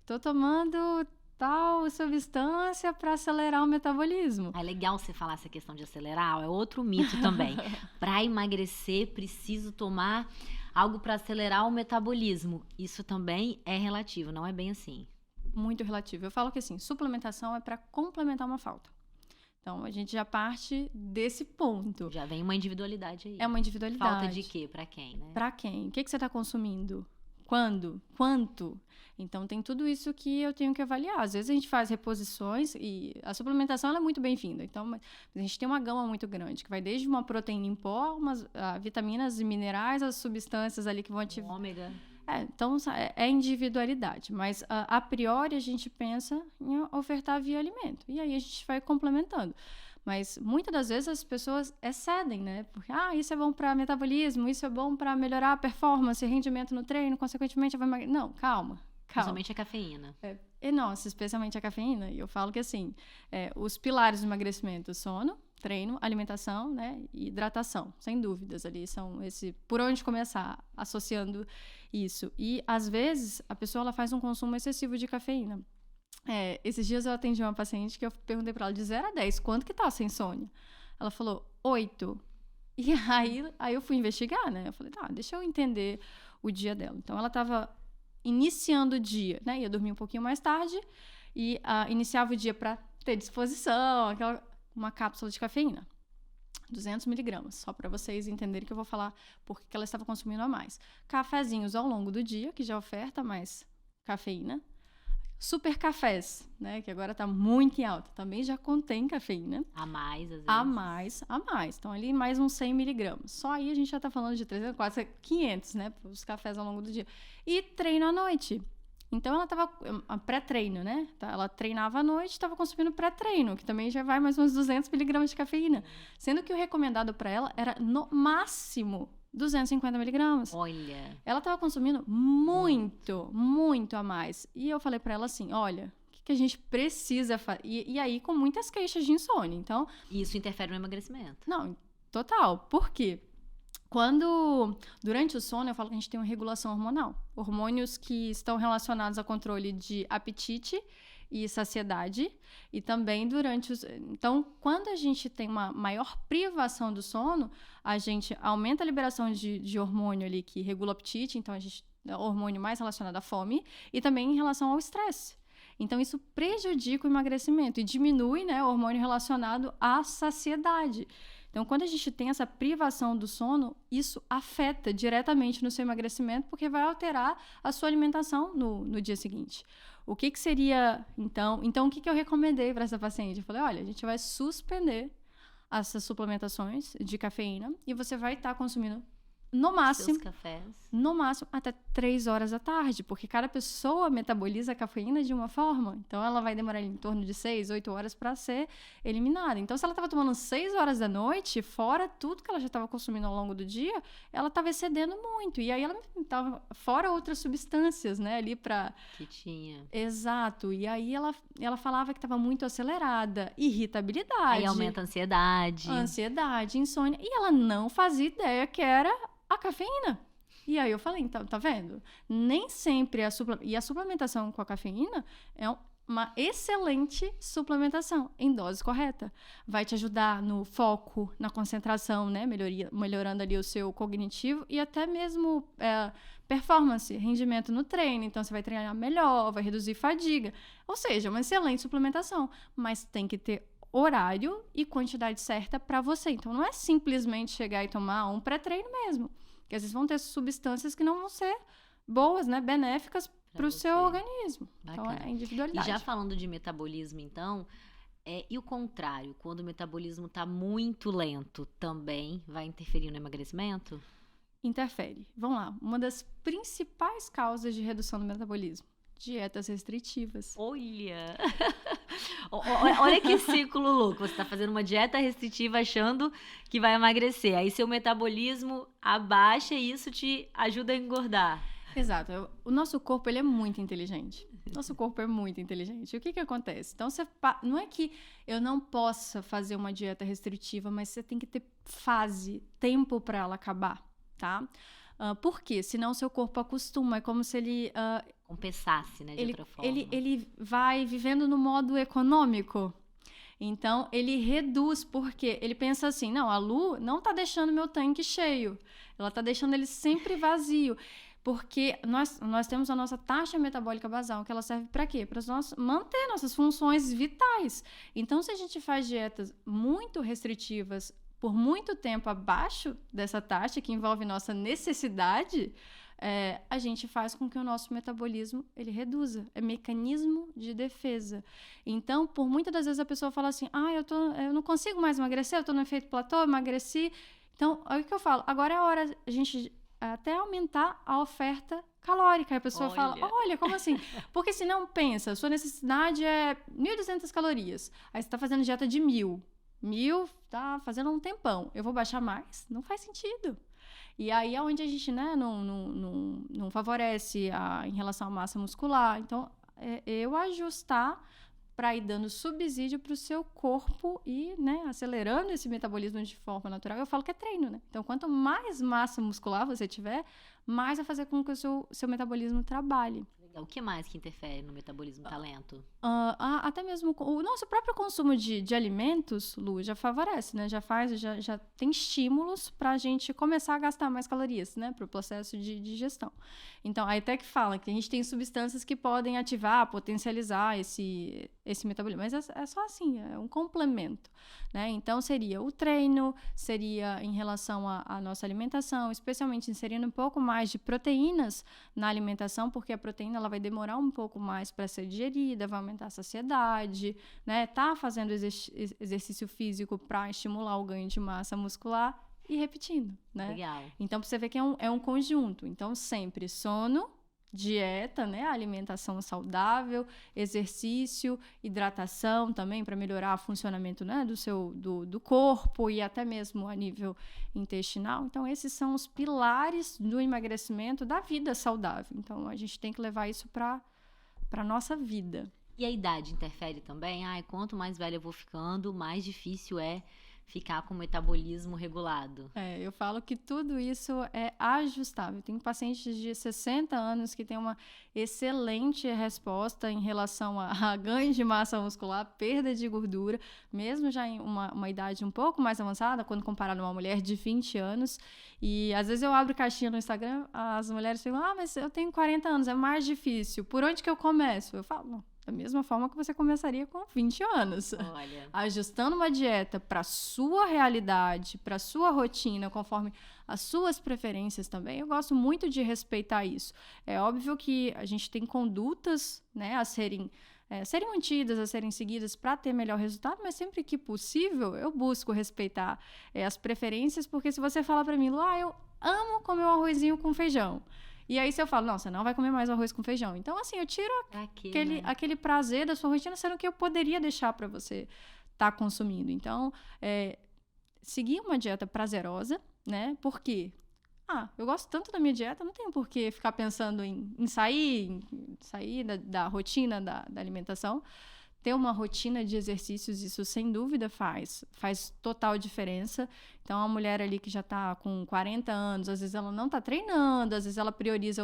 tô tomando tal substância para acelerar o metabolismo. É legal você falar essa questão de acelerar, é outro mito também. Para emagrecer, preciso tomar algo para acelerar o metabolismo. Isso também é relativo, não é bem assim. Muito relativo. Eu falo que assim, suplementação é para complementar uma falta. Então, a gente já parte desse ponto. Já vem uma individualidade aí. É uma individualidade. Falta de quê? Pra quem, né? Pra quem? O que você tá consumindo? Quando? Quanto? Então, tem tudo isso que eu tenho que avaliar. Às vezes, a gente faz reposições e a suplementação ela é muito bem-vinda. Então, a gente tem uma gama muito grande, que vai desde uma proteína em pó, vitaminas e minerais, as substâncias ali que vão ativar... Ômega... Então, é individualidade, mas a priori a gente pensa em ofertar via alimento, e aí a gente vai complementando. Mas muitas das vezes as pessoas excedem, né? Porque, isso é bom para metabolismo, isso é bom para melhorar a performance, rendimento no treino, consequentemente vai emagrecer. Não, calma. Principalmente a cafeína. Nossa, especialmente a cafeína. E eu falo que, assim, os pilares do emagrecimento, sono, treino, alimentação, né, e hidratação, sem dúvidas ali, são por onde começar associando isso. E, às vezes, a pessoa ela faz um consumo excessivo de cafeína. Esses dias eu atendi uma paciente que eu perguntei para ela, de 0 a 10, quanto que tá essa insônia? Ela falou, 8. E aí eu fui investigar, né, eu falei, tá, deixa eu entender o dia dela. Então, ela estava iniciando o dia, né, ia dormir um pouquinho mais tarde e iniciava o dia para ter disposição, uma cápsula de cafeína, 200 miligramas, só para vocês entenderem que eu vou falar por que ela estava consumindo a mais. Cafezinhos ao longo do dia, que já oferta mais cafeína. Super cafés, né, que agora está muito em alta, também já contém cafeína. A mais, às vezes. A mais. Então, ali mais uns 100 miligramas. Só aí a gente já está falando de 300, quase 500, né, os cafés ao longo do dia. E treino à noite. Então, ela estava pré-treino, né? Ela treinava à noite, estava consumindo pré-treino, que também já vai mais uns 200 miligramas de cafeína. Sendo que o recomendado para ela era, no máximo, 250 miligramas. Olha. Ela estava consumindo muito a mais. E eu falei para ela assim, olha, o que a gente precisa fazer? E aí, com muitas queixas de insônia. Então, isso interfere no emagrecimento? Não, total. Por quê? Durante o sono, eu falo que a gente tem uma regulação hormonal. Hormônios que estão relacionados ao controle de apetite e saciedade. E também Então, quando a gente tem uma maior privação do sono, a gente aumenta a liberação de hormônio ali que regula o apetite. Então, é o hormônio mais relacionado à fome. E também em relação ao estresse. Então, isso prejudica o emagrecimento e diminui, né, o hormônio relacionado à saciedade. Então, quando a gente tem essa privação do sono, isso afeta diretamente no seu emagrecimento, porque vai alterar a sua alimentação no dia seguinte. O que seria, então, o que eu recomendei para essa paciente? Eu falei, olha, a gente vai suspender essas suplementações de cafeína e você vai estar consumindo no máximo até 3 horas da tarde, porque cada pessoa metaboliza a cafeína de uma forma, então ela vai demorar em torno de 6, 8 horas para ser eliminada. Então, se ela estava tomando 6 horas da noite, fora tudo que ela já estava consumindo ao longo do dia, ela estava excedendo muito, e aí ela estava fora outras substâncias, né, ali para... Que tinha. Exato, e aí ela falava que estava muito acelerada, irritabilidade. Aí aumenta a ansiedade. Ansiedade, insônia, e ela não fazia ideia que era a cafeína. E aí eu falei, então, tá vendo? Nem sempre a suplementação com a cafeína é uma excelente suplementação em dose correta. Vai te ajudar no foco, na concentração, né? Melhorando ali o seu cognitivo e até mesmo performance, rendimento no treino. Então, você vai treinar melhor, vai reduzir fadiga. Ou seja, uma excelente suplementação. Mas tem que ter horário e quantidade certa para você. Então, não é simplesmente chegar e tomar um pré-treino mesmo. Porque às vezes vão ter substâncias que não vão ser boas, né? Benéficas para o seu organismo. Bacana. Então, é individualidade. E já falando de metabolismo, então, e o contrário? Quando o metabolismo está muito lento, também vai interferir no emagrecimento? Interfere. Vamos lá. Uma das principais causas de redução do metabolismo. Dietas restritivas. Olha! Olha que ciclo louco. Você está fazendo uma dieta restritiva achando que vai emagrecer. Aí seu metabolismo abaixa e isso te ajuda a engordar. Exato. O nosso corpo ele é muito inteligente. Nosso corpo é muito inteligente. E o que acontece? Então, não é que eu não possa fazer uma dieta restritiva, mas você tem que ter tempo para ela acabar, tá? Por quê? Senão seu corpo acostuma. É como se ele... compensasse, né, de outra forma. Ele vai vivendo no modo econômico. Então, ele reduz, porque ele pensa assim, não, a Lu não tá deixando meu tanque cheio. Ela tá deixando ele sempre vazio. Porque nós temos a nossa taxa metabólica basal, que ela serve para quê? Para manter nossas funções vitais. Então, se a gente faz dietas muito restritivas por muito tempo abaixo dessa taxa, que envolve nossa necessidade, a gente faz com que o nosso metabolismo ele reduza. É mecanismo de defesa. Então, por muitas das vezes a pessoa fala assim, eu não consigo mais emagrecer, eu estou no efeito platô, emagreci. Então, é o que eu falo, agora é a hora a gente até aumentar a oferta calórica. Aí a pessoa fala, olha, como assim? Porque senão, pensa, sua necessidade é 1.200 calorias. Aí você está fazendo dieta de 1.000. 1.000, tá fazendo um tempão. Eu vou baixar mais? Não faz sentido. E aí é onde a gente, né, não favorece em relação à massa muscular. Então, eu ajustar para ir dando subsídio para o seu corpo e, né, acelerando esse metabolismo de forma natural. Eu falo que é treino, né? Então, quanto mais massa muscular você tiver, mais vai fazer com que o seu metabolismo trabalhe. O que mais que interfere no metabolismo talento? Até mesmo o nosso próprio consumo de alimentos, Lu, já favorece, né? Já tem estímulos para a gente começar a gastar mais calorias, né? Para o processo de digestão. Então, aí até que fala que a gente tem substâncias que podem ativar, potencializar esse metabolismo. Mas é só assim, é um complemento, né? Então, seria o treino, seria em relação à nossa alimentação, especialmente inserindo um pouco mais de proteínas na alimentação, porque a proteína ela vai demorar um pouco mais para ser digerida, vai aumentar a saciedade, né? Tá fazendo exercício físico para estimular o ganho de massa muscular e repetindo, né? Legal. Então, pra você ver que é um conjunto. Então, sempre sono, dieta, né? Alimentação saudável, exercício, hidratação também para melhorar o funcionamento, né? do corpo e até mesmo a nível intestinal. Então, esses são os pilares do emagrecimento da vida saudável. Então, a gente tem que levar isso para a nossa vida. E a idade interfere também? Quanto mais velha eu vou ficando, mais difícil é ficar com o metabolismo regulado. Eu falo que tudo isso é ajustável. Tem pacientes de 60 anos que têm uma excelente resposta em relação a ganho de massa muscular, perda de gordura, mesmo já em uma idade um pouco mais avançada, quando comparado a uma mulher de 20 anos. E às vezes eu abro caixinha no Instagram, as mulheres falam, mas eu tenho 40 anos, é mais difícil. Por onde que eu começo? Eu falo, não. Da mesma forma que você começaria com 20 anos. Olha. Ajustando uma dieta para a sua realidade, para a sua rotina, conforme as suas preferências também. Eu gosto muito de respeitar isso. É óbvio que a gente tem condutas, né, a serem mantidas, a serem seguidas para ter melhor resultado, mas sempre que possível eu busco respeitar as preferências, porque se você fala para mim, Lu, eu amo comer um arrozinho com feijão. E aí, se eu falo, não, você não vai comer mais arroz com feijão. Então, assim, eu tiro aquele prazer da sua rotina, sendo que eu poderia deixar para você estar consumindo. Então, seguir uma dieta prazerosa, né? Por quê? Eu gosto tanto da minha dieta, não tenho por que ficar pensando em sair da rotina da alimentação. Ter uma rotina de exercícios, isso sem dúvida faz total diferença. Então, a mulher ali que já está com 40 anos, às vezes ela não está treinando, às vezes ela prioriza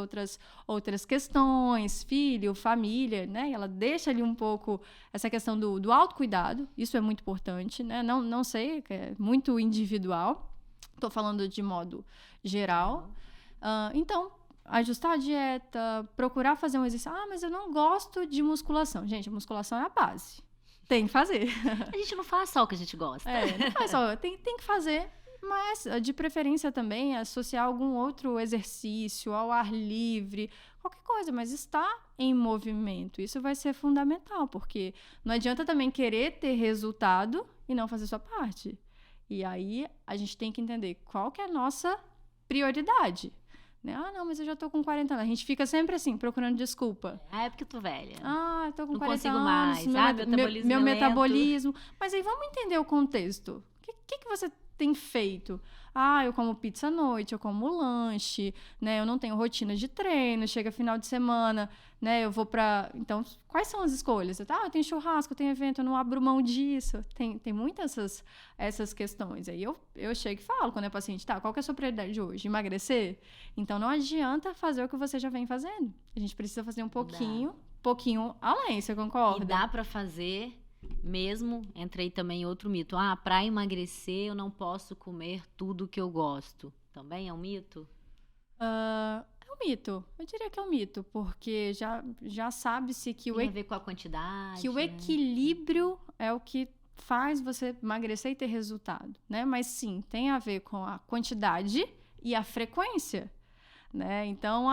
outras questões, filho, família, né? E ela deixa ali um pouco essa questão do autocuidado, isso é muito importante, né? Não sei, é muito individual, estou falando de modo geral. Então, ajustar a dieta, procurar fazer um exercício. Mas eu não gosto de musculação. Gente, a musculação é a base. Tem que fazer. A gente não faz só o que a gente gosta. Não faz só. Tem que fazer, mas de preferência também associar algum outro exercício ao ar livre, qualquer coisa, mas estar em movimento. Isso vai ser fundamental, porque não adianta também querer ter resultado e não fazer sua parte. E aí a gente tem que entender qual que é a nossa prioridade. Não, mas eu já tô com 40 anos. A gente fica sempre assim, procurando desculpa. É porque eu tô velha. Eu tô com não 40 consigo anos. mais, Meu metabolismo. Mas aí vamos entender o contexto. O que você tem feito? Eu como pizza à noite, eu como lanche, né? Eu não tenho rotina de treino, chega final de semana, né? Eu vou pra... Então, quais são as escolhas? Eu tenho churrasco, eu tenho evento, eu não abro mão disso. Tem muitas essas questões. Aí eu chego e falo quando é paciente, qual que é a sua prioridade hoje? Emagrecer? Então, não adianta fazer o que você já vem fazendo. A gente precisa fazer um pouquinho além, você concorda? E dá pra fazer... Mesmo, entrei também em outro mito. Para emagrecer eu não posso comer tudo que eu gosto. Também é um mito? É um mito. Eu diria que é um mito, porque já sabe-se que tem a ver com a quantidade. Que o equilíbrio é o que faz você emagrecer e ter resultado, né? Mas sim, tem a ver com a quantidade e a frequência, né? Então,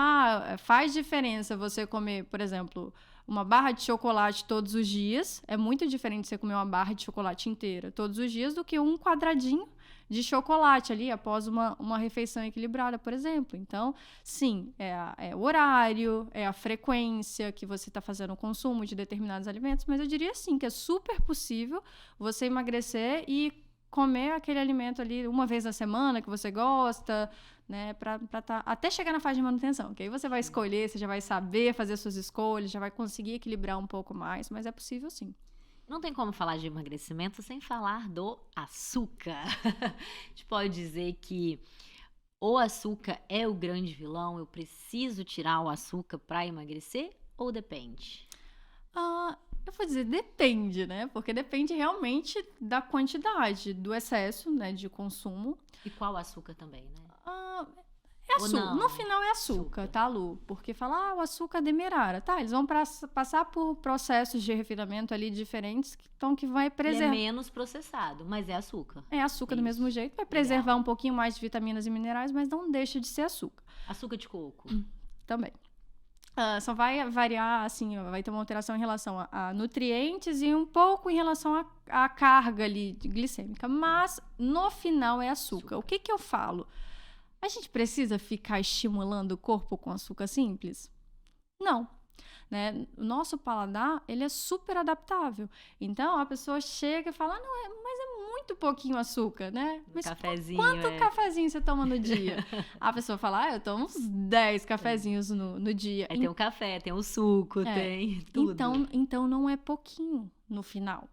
faz diferença você comer, por exemplo, uma barra de chocolate todos os dias. É muito diferente você comer uma barra de chocolate inteira todos os dias do que um quadradinho de chocolate ali após uma refeição equilibrada, por exemplo. Então, sim, é o horário, é a frequência que você está fazendo o consumo de determinados alimentos, mas eu diria sim que é super possível você emagrecer e comer aquele alimento ali uma vez na semana que você gosta, né? Até chegar na fase de manutenção. Que aí você vai escolher, você já vai saber fazer suas escolhas, já vai conseguir equilibrar um pouco mais, mas é possível sim. Não tem como falar de emagrecimento sem falar do açúcar. A gente pode dizer que o açúcar é o grande vilão, eu preciso tirar o açúcar para emagrecer ou depende? Eu vou dizer depende, né? Porque depende realmente da quantidade, do excesso, né, de consumo. E qual açúcar também, né? É açúcar. No final é açúcar, tá, Lu? Porque fala, o açúcar demerara. Tá, eles vão passar por processos de refinamento ali diferentes, então que vai preservar. Ele é menos processado, mas é açúcar. É açúcar do mesmo jeito, vai preservar um pouquinho mais de vitaminas e minerais, mas não deixa de ser açúcar. Açúcar de coco. Também. Só vai variar, assim, vai ter uma alteração em relação a nutrientes e um pouco em relação à carga ali glicêmica. Mas, no final, é açúcar. O que eu falo? A gente precisa ficar estimulando o corpo com açúcar simples? Não. Né? O nosso paladar, ele é super adaptável. Então, a pessoa chega e fala, mas é muito pouquinho açúcar, né? Mas cafezinho, quanto cafezinho você toma no dia? A pessoa fala, eu tomo uns 10 cafezinhos no dia. Tem o café, tem o suco, tem tudo. Então, não é pouquinho no final.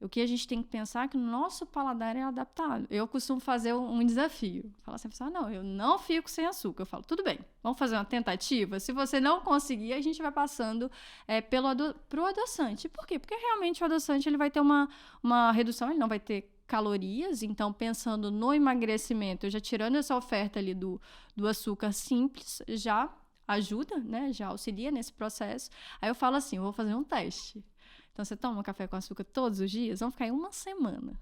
O que a gente tem que pensar é que o nosso paladar é adaptado. Eu costumo fazer um desafio. Falar assim, não, eu não fico sem açúcar. Eu falo, tudo bem, vamos fazer uma tentativa? Se você não conseguir, a gente vai passando pro adoçante. Por quê? Porque realmente o adoçante ele vai ter uma redução, ele não vai ter calorias. Então, pensando no emagrecimento, eu já tirando essa oferta ali do açúcar simples, já ajuda, né? Já auxilia nesse processo. Aí eu falo assim, eu vou fazer um teste. Então, você toma café com açúcar todos os dias? Vamos ficar aí uma semana.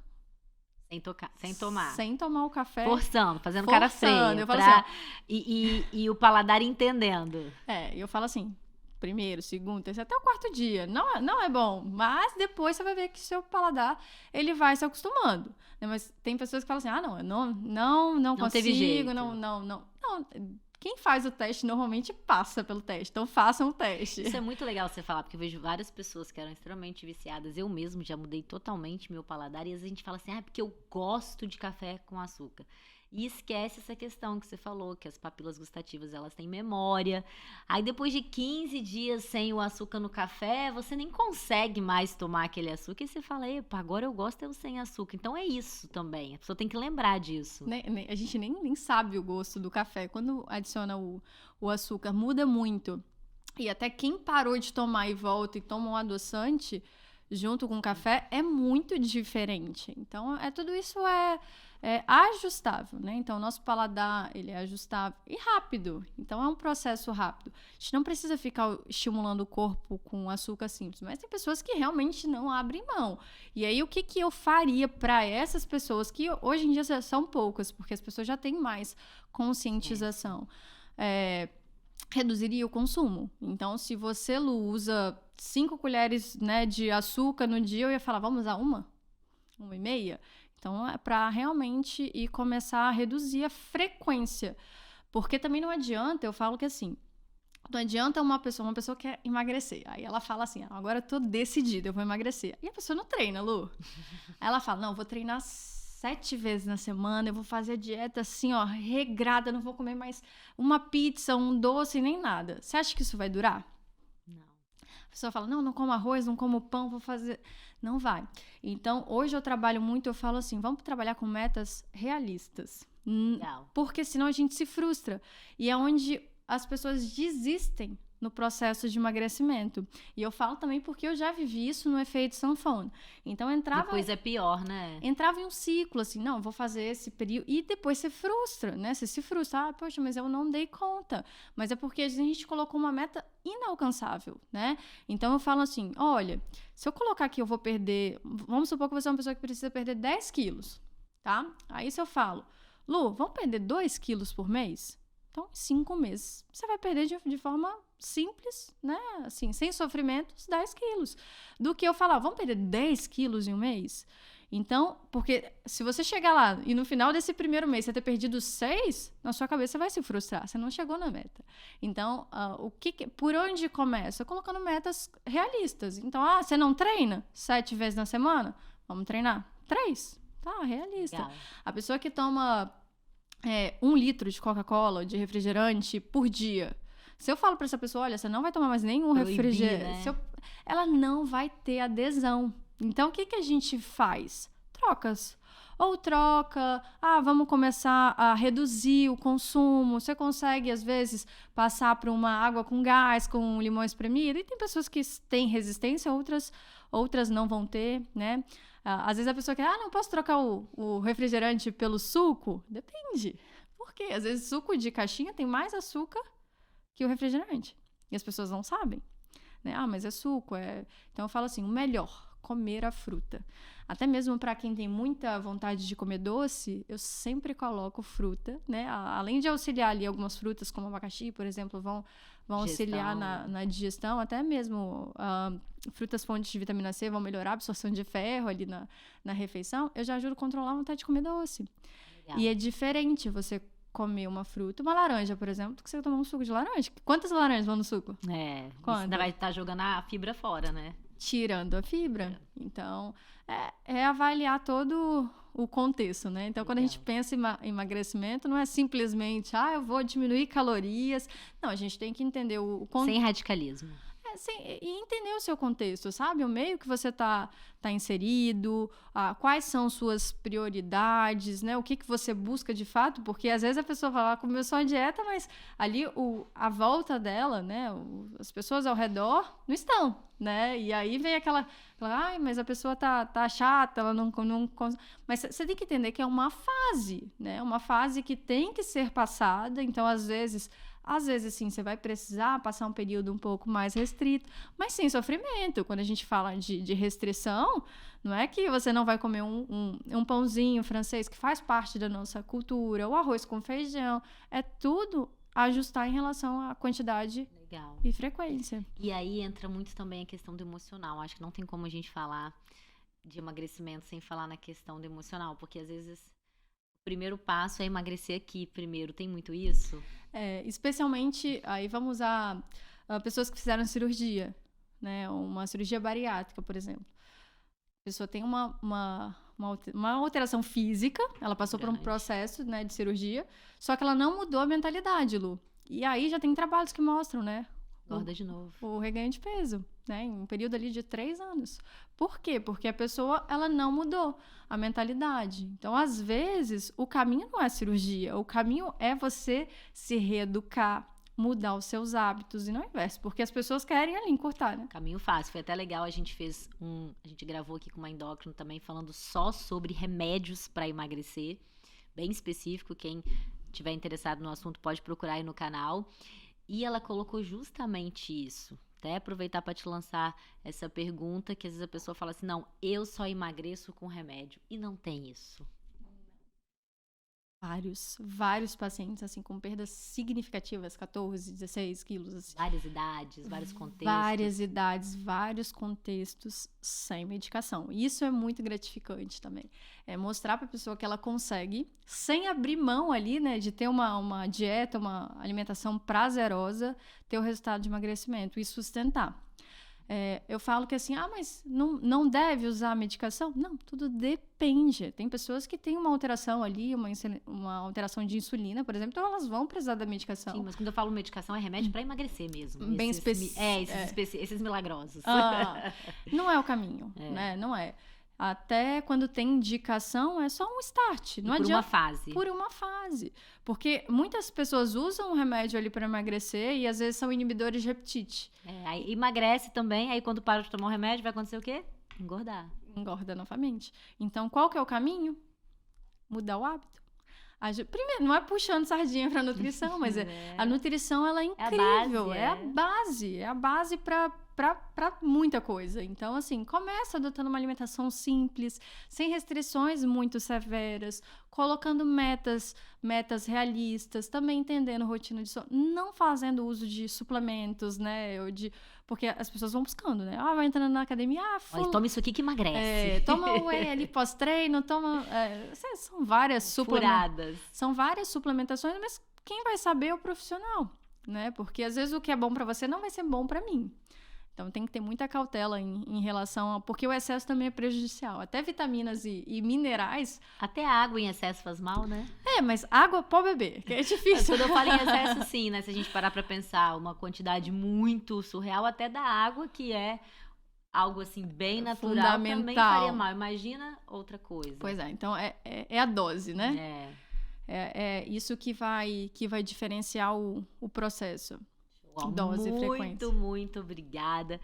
Sem tomar. Sem tomar o café. Fazendo cara feia. Eu falo assim, e o paladar entendendo. Eu falo assim, primeiro, segundo, terceiro, até o quarto dia. Não é bom, mas depois você vai ver que seu paladar, ele vai se acostumando. Mas tem pessoas que falam assim, eu não consigo, teve jeito. Não. Quem faz o teste normalmente passa pelo teste. Então, façam o teste. Isso é muito legal você falar, porque eu vejo várias pessoas que eram extremamente viciadas. Eu mesmo já mudei totalmente meu paladar. E às vezes a gente fala assim, porque eu gosto de café com açúcar. E esquece essa questão que você falou, que as papilas gustativas, elas têm memória. Aí depois de 15 dias sem o açúcar no café, você nem consegue mais tomar aquele açúcar. E você fala, agora eu gosto é o sem açúcar. Então é isso também, a pessoa tem que lembrar disso. A gente nem sabe o gosto do café. Quando adiciona o açúcar, muda muito. E até quem parou de tomar e volta e toma um adoçante junto com o café é muito diferente. Então, tudo isso é ajustável, né? Então, o nosso paladar, ele é ajustável e rápido. Então, é um processo rápido. A gente não precisa ficar estimulando o corpo com açúcar simples, mas tem pessoas que realmente não abrem mão. E aí, o que eu faria para essas pessoas, que hoje em dia são poucas, porque as pessoas já têm mais conscientização, reduziria o consumo. Então, se você usa 5 colheres, né, de açúcar no dia, eu ia falar, vamos usar 1,5? Então, é para realmente começar a reduzir a frequência. Porque também não adianta, eu falo que assim, não adianta uma pessoa quer emagrecer. Aí ela fala assim, agora eu tô decidida, eu vou emagrecer. E a pessoa não treina, Lu. Aí ela fala, não, eu vou treinar 7 vezes na semana, eu vou fazer a dieta assim, regrada, não vou comer mais uma pizza, um doce, nem nada. Você acha que isso vai durar? Não. A pessoa fala, não como arroz, não como pão, vou fazer... Não vai. Então, hoje eu trabalho muito, eu falo assim, vamos trabalhar com metas realistas. Legal. Porque senão a gente se frustra. E é onde as pessoas desistem no processo de emagrecimento. E eu falo também porque eu já vivi isso no efeito sanfona. Então, depois é pior, né? Entrava em um ciclo, assim, não, vou fazer esse período. E depois você frustra, né? Você se frustra. Poxa, mas eu não dei conta. Mas é porque a gente colocou uma meta inalcançável, né? Então, eu falo assim, olha, se eu colocar aqui, eu vou perder... Vamos supor que você é uma pessoa que precisa perder 10 quilos, tá? Aí, se eu falo, Lu, vamos perder 2 quilos por mês? Então, em 5 meses, você vai perder de forma simples, né? Assim, sem sofrimento, os 10 quilos. Do que eu falar, vamos perder 10 quilos em um mês? Então, porque se você chegar lá e no final desse primeiro mês você ter perdido 6, na sua cabeça você vai se frustrar, você não chegou na meta. Então, por onde começa? Colocando metas realistas. Então, você não treina 7 vezes na semana? Vamos treinar 3. Tá, realista. Legal. A pessoa que toma 1 litro de Coca-Cola, de refrigerante por dia. Se eu falo pra essa pessoa, olha, você não vai tomar mais nenhum Proibir, refrigerante, né? ela não vai ter adesão. Então, o que a gente faz? Trocas. Ou troca, vamos começar a reduzir o consumo. Você consegue, às vezes, passar para uma água com gás, com limão espremido. E tem pessoas que têm resistência, outras não vão ter, né? Às vezes a pessoa quer, não posso trocar o refrigerante pelo suco? Depende. Por quê? Às vezes suco de caixinha tem mais açúcar que o refrigerante. E as pessoas não sabem. Né? Mas é suco. Então eu falo assim, o melhor, comer a fruta. Até mesmo para quem tem muita vontade de comer doce, eu sempre coloco fruta, né? Além de auxiliar ali algumas frutas, como abacaxi, por exemplo, vão auxiliar na digestão, até mesmo frutas fontes de vitamina C vão melhorar a absorção de ferro ali na refeição, eu já ajudo a controlar a vontade de comer doce. Legal. E é diferente você comer uma fruta, uma laranja, por exemplo, do que você tomar um suco de laranja. Quantas laranjas vão no suco? Você ainda vai estar jogando a fibra fora, né? Tirando a fibra. Então, é avaliar todo o contexto, né? Então, quando a gente pensa em emagrecimento, não é simplesmente, eu vou diminuir calorias. Não, a gente tem que entender o contexto. Sem radicalismo. E entender o seu contexto, sabe? O meio que você tá inserido, quais são suas prioridades, né? O que você busca de fato, porque às vezes a pessoa fala, começou a dieta, mas ali a volta dela, né? As pessoas ao redor não estão, né? E aí vem aquela mas a pessoa tá chata, ela não... Mas você tem que entender que é uma fase, né? Uma fase que tem que ser passada, então às vezes, sim, você vai precisar passar um período um pouco mais restrito, mas sem sofrimento. Quando a gente fala de restrição, não é que você não vai comer um pãozinho francês, que faz parte da nossa cultura, o arroz com feijão, é tudo ajustar em relação à quantidade e frequência. E aí entra muito também a questão do emocional. Acho que não tem como a gente falar de emagrecimento sem falar na questão do emocional, porque às vezes o primeiro passo é emagrecer aqui primeiro. Tem muito isso? Especialmente, aí vamos usar pessoas que fizeram cirurgia, né? Uma cirurgia bariátrica, por exemplo. A pessoa tem uma alteração física, ela passou por um processo, né, de cirurgia, só que ela não mudou a mentalidade, Lu. E aí já tem trabalhos que mostram, né? Engorda de novo. O reganho de peso, né? Em um período ali de 3 anos. Por quê? Porque a pessoa, ela não mudou a mentalidade. Então, às vezes, o caminho não é cirurgia. O caminho é você se reeducar, mudar os seus hábitos e não o inverso. Porque as pessoas querem ali encurtar, né? Caminho fácil. Foi até legal, a gente gravou aqui com uma endócrina também, falando só sobre remédios para emagrecer. Bem específico, quem tiver interessado no assunto pode procurar aí no canal. E ela colocou justamente isso. Até aproveitar para te lançar essa pergunta, que às vezes a pessoa fala assim, não, eu só emagreço com remédio. E não tem isso. Vários pacientes, assim, com perdas significativas, 14, 16 quilos. Assim. Várias idades, vários contextos. Várias idades, vários contextos sem medicação. Isso é muito gratificante também. É mostrar para a pessoa que ela consegue, sem abrir mão ali, né, de ter uma dieta, uma alimentação prazerosa, ter o resultado de emagrecimento e sustentar. Eu falo que assim, mas não deve usar a medicação? Não, tudo depende. Tem pessoas que têm uma alteração ali, uma alteração de insulina, por exemplo, então elas vão precisar da medicação. Sim, mas quando eu falo medicação, é remédio para emagrecer mesmo. Bem específico. Esses milagrosos. Não é o caminho, né? Não é. Até quando tem indicação, é só um start. Não adianta. Uma fase. Por uma fase. Porque muitas pessoas usam o remédio ali para emagrecer e às vezes são inibidores de apetite. Aí emagrece também, aí quando para de tomar o remédio, vai acontecer o quê? Engordar. Engorda novamente. Então, qual que é o caminho? Mudar o hábito. Primeiro, não é puxando sardinha para nutrição, mas a nutrição, ela é incrível. É a base para muita coisa. Então, assim, começa adotando uma alimentação simples, sem restrições muito severas, colocando metas realistas, também entendendo rotina de sono, não fazendo uso de suplementos, né? Porque as pessoas vão buscando, né? Vai entrando na academia, toma isso aqui que emagrece. Toma o whey ali pós-treino, são várias São várias suplementações, mas quem vai saber é o profissional, né? Porque às vezes o que é bom para você não vai ser bom para mim. Então, tem que ter muita cautela em relação a... Porque o excesso também é prejudicial. Até vitaminas e minerais... Até água em excesso faz mal, né? Mas água pode beber, que é difícil. Quando eu falo em excesso, sim, né? Se a gente parar pra pensar, uma quantidade muito surreal, até da água, que é algo, assim, bem natural, também faria mal. Imagina outra coisa. Pois é, então é a dose, né? É isso que vai diferenciar o processo. Dose e frequência. Muito obrigada.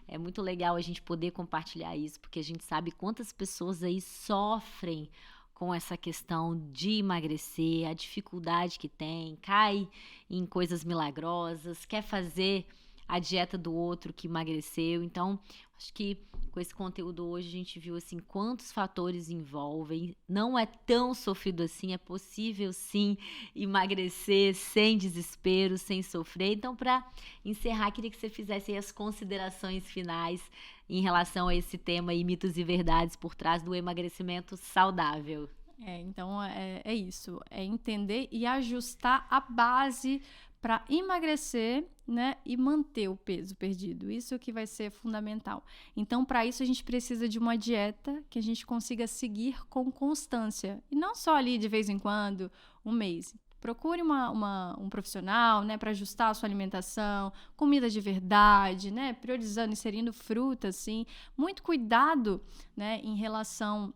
É muito legal a gente poder compartilhar isso, porque a gente sabe quantas pessoas aí sofrem com essa questão de emagrecer, a dificuldade que tem, cai em coisas milagrosas, quer fazer a dieta do outro que emagreceu. Então, acho que com esse conteúdo hoje a gente viu assim quantos fatores envolvem. Não é tão sofrido assim, é possível sim emagrecer sem desespero, sem sofrer. Então, para encerrar, queria que você fizesse aí as considerações finais em relação a esse tema e mitos e verdades por trás do emagrecimento saudável. Então é isso, é entender e ajustar a base para emagrecer, né, e manter o peso perdido. Isso que vai ser fundamental. Então, para isso, a gente precisa de uma dieta que a gente consiga seguir com constância. E não só ali de vez em quando, um mês. Procure um profissional, né, para ajustar a sua alimentação, comida de verdade, né, priorizando, inserindo frutas, assim. Muito cuidado, né, em relação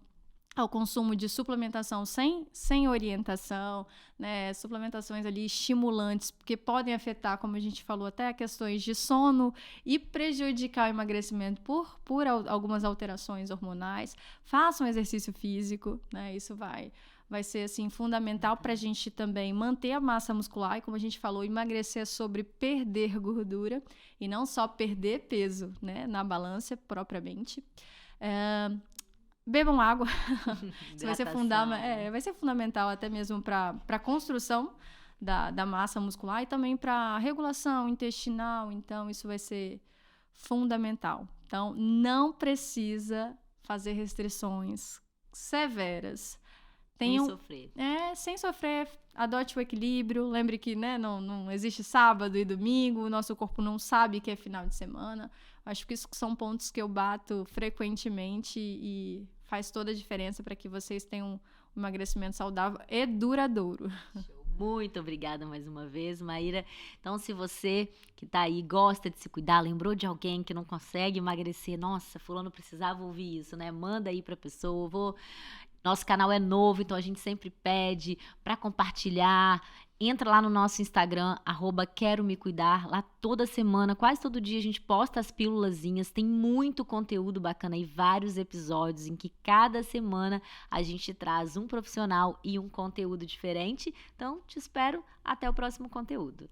ao consumo de suplementação sem orientação, né, suplementações ali estimulantes, porque podem afetar, como a gente falou, até questões de sono e prejudicar o emagrecimento por algumas alterações hormonais. Façam exercício físico, né, isso vai ser assim fundamental para a gente também manter a massa muscular e, como a gente falou, emagrecer é sobre perder gordura e não só perder peso, né, na balança propriamente. Bebam água. Isso vai ser fundamental até mesmo para a construção da massa muscular e também para a regulação intestinal. Então, isso vai ser fundamental. Então, não precisa fazer restrições severas. Sem sofrer. Sem sofrer. Adote o equilíbrio. Lembre que, né, não existe sábado e domingo. O nosso corpo não sabe que é final de semana. Acho que isso são pontos que eu bato frequentemente e faz toda a diferença para que vocês tenham um emagrecimento saudável e duradouro. Muito obrigada mais uma vez, Maíra. Então, se você que tá aí gosta de se cuidar, lembrou de alguém que não consegue emagrecer, nossa, fulano precisava ouvir isso, né? Manda aí pra pessoa. Nosso canal é novo, então a gente sempre pede para compartilhar. Entra lá no nosso Instagram, @quero-me-cuidar. Lá toda semana, quase todo dia, a gente posta as pílulazinhas. Tem muito conteúdo bacana e vários episódios em que cada semana a gente traz um profissional e um conteúdo diferente. Então, te espero até o próximo conteúdo.